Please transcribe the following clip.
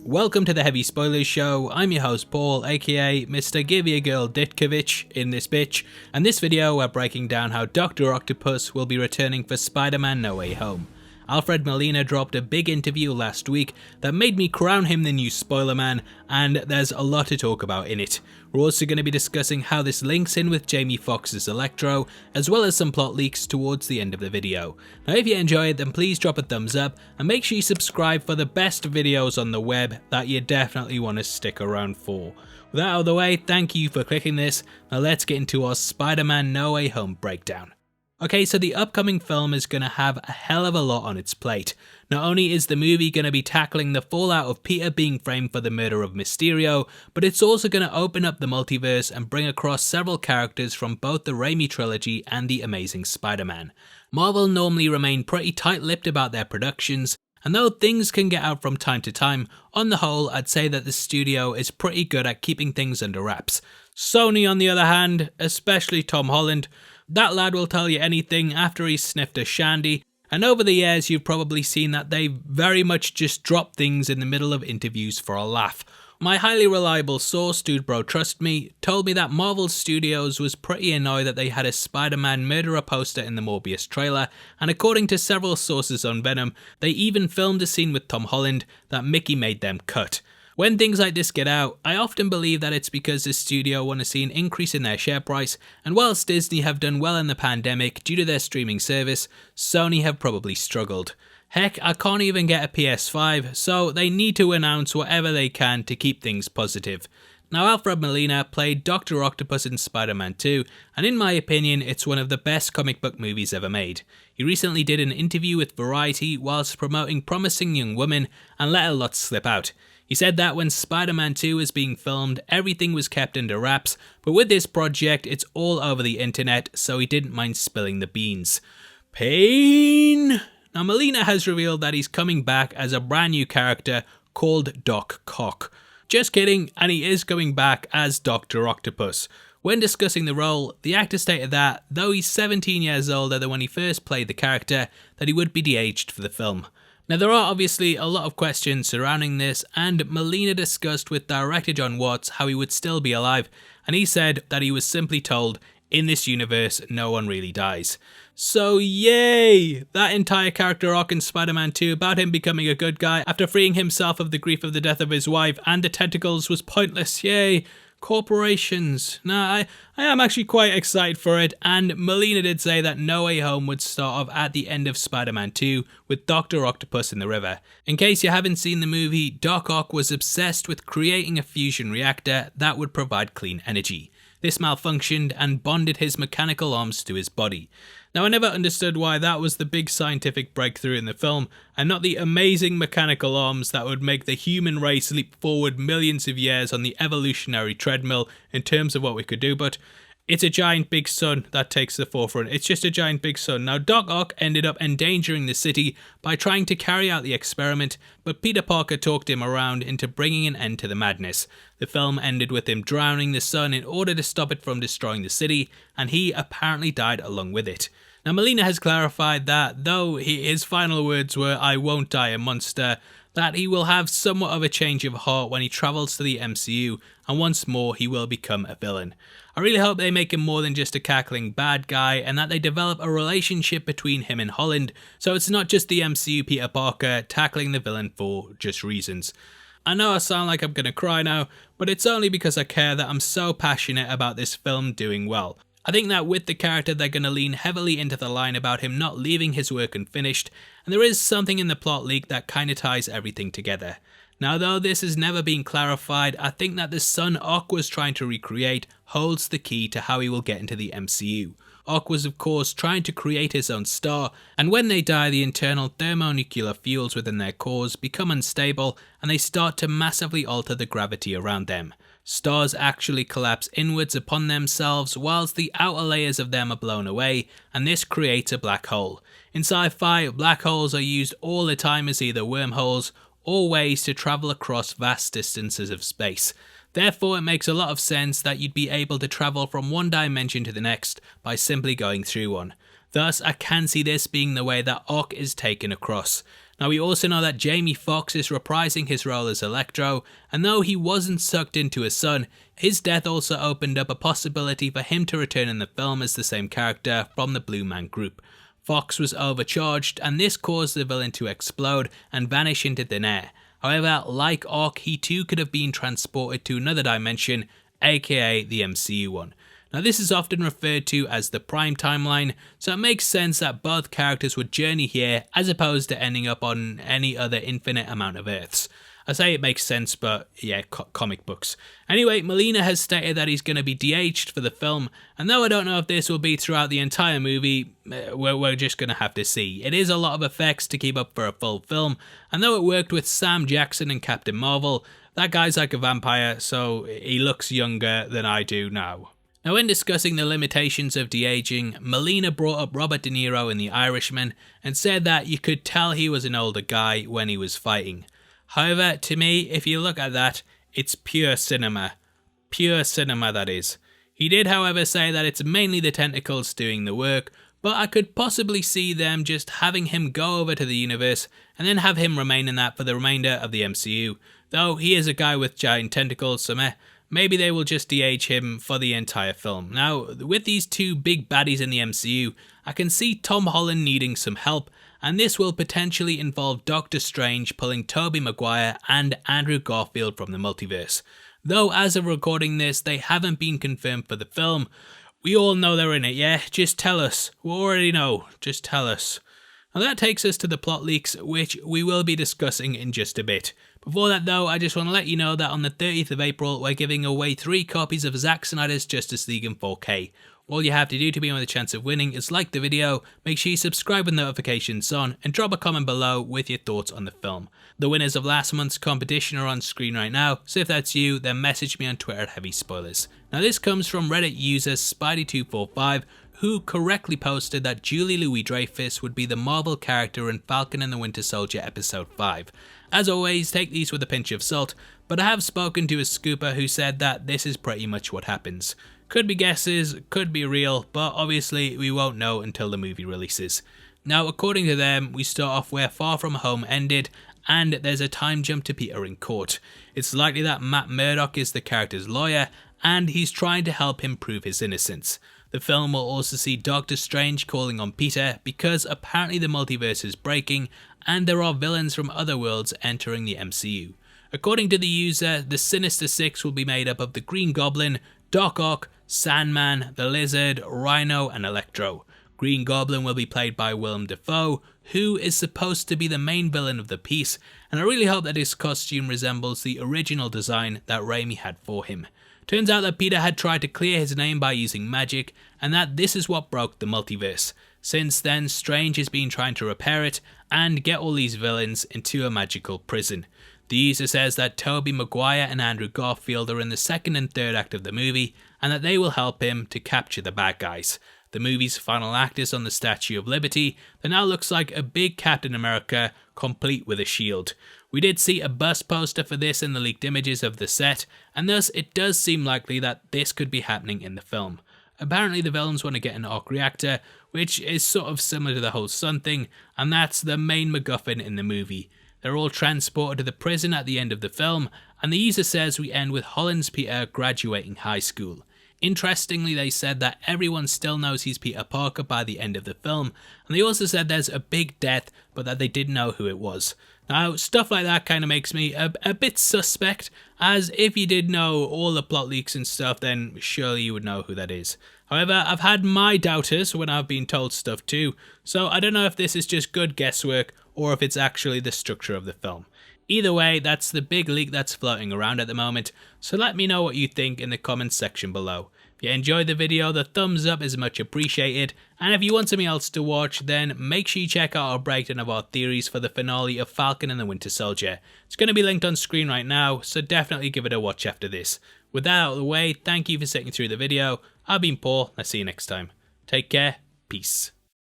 welcome to the Heavy Spoilers Show. I'm your host Paul, aka Mr. Give Your Girl Ditkovich in this bitch, and this video we're breaking down how Dr. Octopus will be returning for Spider-Man No Way Home. Alfred Molina dropped a big interview last week that made me crown him the new Spoiler Man, and there's a lot to talk about in it. We're also going to be discussing how this links in with Jamie Foxx's Electro, as well as some plot leaks towards the end of the video. Now if you enjoy it, then please drop a thumbs up, and make sure you subscribe for the best videos on the web that you definitely want to stick around for. With that out of the way, thank you for clicking this. Now let's get into our Spider-Man No Way Home breakdown. Okay, so the upcoming film is going to have a hell of a lot on its plate. Not only is the movie going to be tackling the fallout of Peter being framed for the murder of Mysterio, but it's also going to open up the multiverse and bring across several characters from both the Raimi trilogy and the Amazing Spider-Man. Marvel normally remain pretty tight-lipped about their productions, and though things can get out from time to time, on the whole I'd say that the studio is pretty good at keeping things under wraps. Sony on the other hand, especially Tom Holland, that lad will tell you anything after he's sniffed a shandy, and over the years you've probably seen that they very much just drop things in the middle of interviews for a laugh. My highly reliable source, Dude Bro Trust Me, told me that Marvel Studios was pretty annoyed that they had a Spider-Man murderer poster in the Morbius trailer, and according to several sources on Venom, they even filmed a scene with Tom Holland that Mickey made them cut. When things like this get out, I often believe that it's because the studio want to see an increase in their share price, and whilst Disney have done well in the pandemic due to their streaming service, Sony have probably struggled. Heck, I can't even get a PS5, so they need to announce whatever they can to keep things positive. Now Alfred Molina played Dr. Octopus in Spider-Man 2, and in my opinion it's one of the best comic book movies ever made. He recently did an interview with Variety whilst promoting Promising Young Woman and let a lot slip out. He said that when Spider-Man 2 was being filmed, everything was kept under wraps, but with this project it's all over the internet, so he didn't mind spilling the beans. Pain! Now Molina has revealed that he's coming back as a brand new character called Doc Ock. Just kidding, and he is coming back as Dr. Octopus. When discussing the role, the actor stated that, though he's 17 years older than when he first played the character, that he would be de-aged for the film. Now there are obviously a lot of questions surrounding this, and Molina discussed with director John Watts how he would still be alive, and he said that he was simply told, in this universe no one really dies. So yay! That entire character arc in Spider-Man 2 about him becoming a good guy after freeing himself of the grief of the death of his wife and the tentacles was pointless, yay! Corporations. Now, I am actually quite excited for it, and Molina did say that No Way Home would start off at the end of Spider-Man 2 with Dr. Octopus in the river. In case you haven't seen the movie, Doc Ock was obsessed with creating a fusion reactor that would provide clean energy. This malfunctioned and bonded his mechanical arms to his body. Now I never understood why that was the big scientific breakthrough in the film, and not the amazing mechanical arms that would make the human race leap forward millions of years on the evolutionary treadmill in terms of what we could do, but it's a giant big sun that takes the forefront. It's just a giant big sun. Now Doc Ock ended up endangering the city by trying to carry out the experiment, but Peter Parker talked him around into bringing an end to the madness. The film ended with him drowning the sun in order to stop it from destroying the city, and he apparently died along with it. Now Molina has clarified that, though his final words were, "I won't die a monster," that he will have somewhat of a change of heart when he travels to the MCU, and once more he will become a villain. I really hope they make him more than just a cackling bad guy, and that they develop a relationship between him and Holland, so it's not just the MCU Peter Parker tackling the villain for just reasons. I know I sound like I'm gonna cry now, but it's only because I care that I'm so passionate about this film doing well. I think that with the character they're going to lean heavily into the line about him not leaving his work unfinished, and there is something in the plot leak that kinda ties everything together. Now though this has never been clarified, I think that the sun Ock was trying to recreate holds the key to how he will get into the MCU. Ock was of course trying to create his own star, and when they die the internal thermonuclear fuels within their cores become unstable and they start to massively alter the gravity around them. Stars actually collapse inwards upon themselves whilst the outer layers of them are blown away, and this creates a black hole. In sci-fi, black holes are used all the time as either wormholes or ways to travel across vast distances of space. Therefore, it makes a lot of sense that you'd be able to travel from one dimension to the next by simply going through one. Thus, I can see this being the way that Ock is taken across. Now we also know that Jamie Foxx is reprising his role as Electro, and though he wasn't sucked into a sun, his death also opened up a possibility for him to return in the film as the same character from the Blue Man Group. Fox was overcharged, and this caused the villain to explode and vanish into thin air. However, like Ock, he too could have been transported to another dimension, aka the MCU one. Now this is often referred to as the Prime Timeline, so it makes sense that both characters would journey here as opposed to ending up on any other infinite amount of Earths. I say it makes sense, but yeah, comic books. Anyway, Molina has stated that he's going to be de-aged for the film, and though I don't know if this will be throughout the entire movie, we're just going to have to see. It is a lot of effects to keep up for a full film, and though it worked with Sam Jackson and Captain Marvel, that guy's like a vampire, so he looks younger than I do now. Now, when discussing the limitations of de-aging, Molina brought up Robert De Niro in The Irishman and said that you could tell he was an older guy when he was fighting. However, to me, if you look at that, it's pure cinema. Pure cinema, that is. He did, however, say that it's mainly the tentacles doing the work, but I could possibly see them just having him go over to the universe and then have him remain in that for the remainder of the MCU, though he is a guy with giant tentacles, so maybe they will just de-age him for the entire film. Now, with these two big baddies in the MCU, I can see Tom Holland needing some help, and this will potentially involve Doctor Strange pulling Tobey Maguire and Andrew Garfield from the multiverse. Though as of recording this, they haven't been confirmed for the film. We all know they're in it, yeah? Just tell us. We already know. Just tell us. Now that takes us to the plot leaks, which we will be discussing in just a bit. Before that though, I just want to let you know that on the 30th of April, we're giving away 3 copies of Zack Snyder's Justice League in 4K. All you have to do to be on the chance of winning is like the video, make sure you subscribe with notifications on, and drop a comment below with your thoughts on the film. The winners of last month's competition are on screen right now, so if that's you, then message me on Twitter at Heavy Spoilers. Now this comes from Reddit user Spidey245, who correctly posted that Julie Louis-Dreyfus would be the Marvel character in Falcon and the Winter Soldier Episode 5. As always, take these with a pinch of salt, but I have spoken to a scooper who said that this is pretty much what happens. Could be guesses, could be real, but obviously we won't know until the movie releases. Now, according to them, we start off where Far From Home ended, and there's a time jump to Peter in court. It's likely that Matt Murdock is the character's lawyer, and he's trying to help him prove his innocence. The film will also see Doctor Strange calling on Peter because apparently the multiverse is breaking, and there are villains from other worlds entering the MCU. According to the user, the Sinister Six will be made up of the Green Goblin, Doc Ock, Sandman, the Lizard, Rhino, and Electro. Green Goblin will be played by Willem Dafoe, who is supposed to be the main villain of the piece, and I really hope that his costume resembles the original design that Raimi had for him. Turns out that Peter had tried to clear his name by using magic, and that this is what broke the multiverse. Since then, Strange has been trying to repair it and get all these villains into a magical prison. The user says that Tobey Maguire and Andrew Garfield are in the second and third act of the movie, and that they will help him to capture the bad guys. The movie's final act is on the Statue of Liberty that now looks like a big Captain America complete with a shield. We did see a bust poster for this in the leaked images of the set, and thus it does seem likely that this could be happening in the film. Apparently the villains want to get an arc reactor, which is sort of similar to the whole sun thing, and that's the main MacGuffin in the movie. They're all transported to the prison at the end of the film, and the user says we end with Holland's Peter graduating high school. Interestingly, they said that everyone still knows he's Peter Parker by the end of the film, and they also said there's a big death, but that they didn't know who it was. Now, stuff like that kind of makes me a bit suspect, as if you did know all the plot leaks and stuff, then surely you would know who that is. However, I've had my doubters when I've been told stuff too, so I don't know if this is just good guesswork or if it's actually the structure of the film. Either way, that's the big leak that's floating around at the moment, so let me know what you think in the comments section below. If you enjoyed the video, the thumbs up is much appreciated, and if you want something else to watch, then make sure you check out our breakdown of our theories for the finale of Falcon and the Winter Soldier. It's going to be linked on screen right now, so definitely give it a watch after this. With that out of the way, thank you for sitting through the video. I've been Paul, I'll see you next time. Take care, peace.